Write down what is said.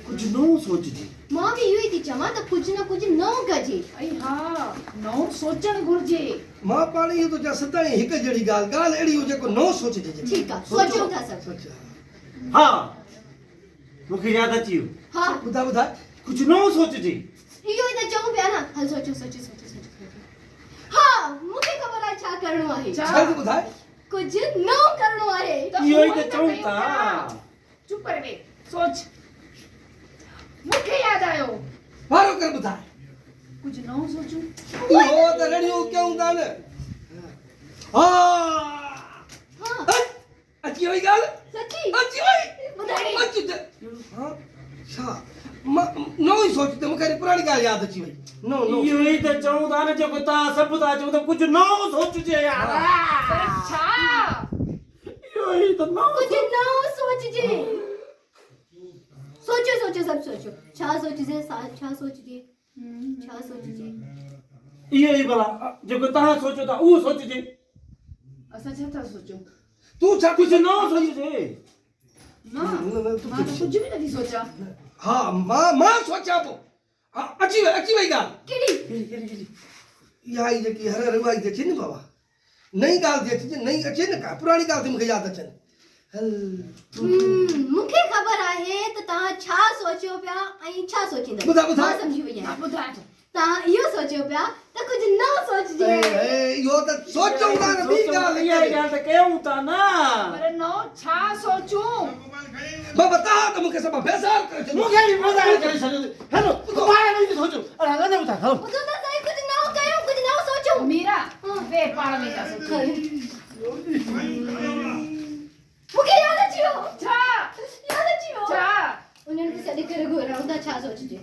कुछ नओं सोचजे मां भी इहो ई थी चवां त कुझु न कुझु नओं कजे ऐं हा नओं सोचणु घुरिजे मां पाण इहो थो चवां सदाईं हिकु जहिड़ी ॻाल्हि अहिड़ी हुजे को नओं सोचजे ठीकु आहे सोचूं था सभु हाँ मूंखे यादि अची वियो हा ॿुधाए कुझु नओं सोचजे इहो ई त चऊं पिया न हल सोचो हा मूंखे ख़बर आहे छा करिणो आहे जल्दी ॿुधाए कुझु नओं करिणो आहे इहो ई त चऊं था चुप करे वे सोच मूंखे यादि आयो वारो कर ॿुधाए कुझु नओं सोचूं इहो त रड़ियूं कयूं था न हा अची वई ॻाल्हि सची अची वई ॿुधाए अची त हा छा मां नओं ई सोच त मूंखे वरी पुराणी ॻाल्हि यादि अची वई नो इहो ई त चऊं था न जेको तव्हां सभु था चऊं त कुझु नओं सोचजे यार पर छा इहो ई त नओं कुझु नओं सोचजे सोचो सभु सोचो छा सोचजे छा सोचजे इहो ई भला जेको तव्हां सोचो था उहो सोचजे असां छा था सोचूं तूं छा कुझु नओं सोचजे मां त कुझु बि नथी सोचां हा मां सोचां पोइ हा अची वई ॻाल्हि कहिड़ी इहा ई जेकी हर रिवाई थी अचे न बाबा नई ॻाल्हि थी अचे नई अचे न का पुराणी ॻाल्हि थी मूंखे यादि अचनि हल मूंखे ख़बर आहे त तव्हां छा सोचियो पिया ऐं छा सोचींदा ॿुधाए मां सम्झी वई आहियां ॿुधाए तव्हां इहो सोचियो पिया त कुझु नओं सोचजे इहो त सोचूं था न ॿी ॻाल्हि इहा ई ॻाल्हि त कयूं था न पर नओं छा सोचूं बाबा तव्हां त मूंखे सभु बेज़ार करे छॾियो मूंखे बि मज़ा करे छॾियो हेलो तुम्हारे नहीं सोचो अरे हला ने बता हलो ॿुधो त सही कुझु नओं कयूं कुझु नओं सोचूं मीरा वे पाण में था सोचूं मूंखे यादि अची वियो छा यादि अची वियो छा उन्हनि खे सॾु करे घुरायूं था छा सोचजे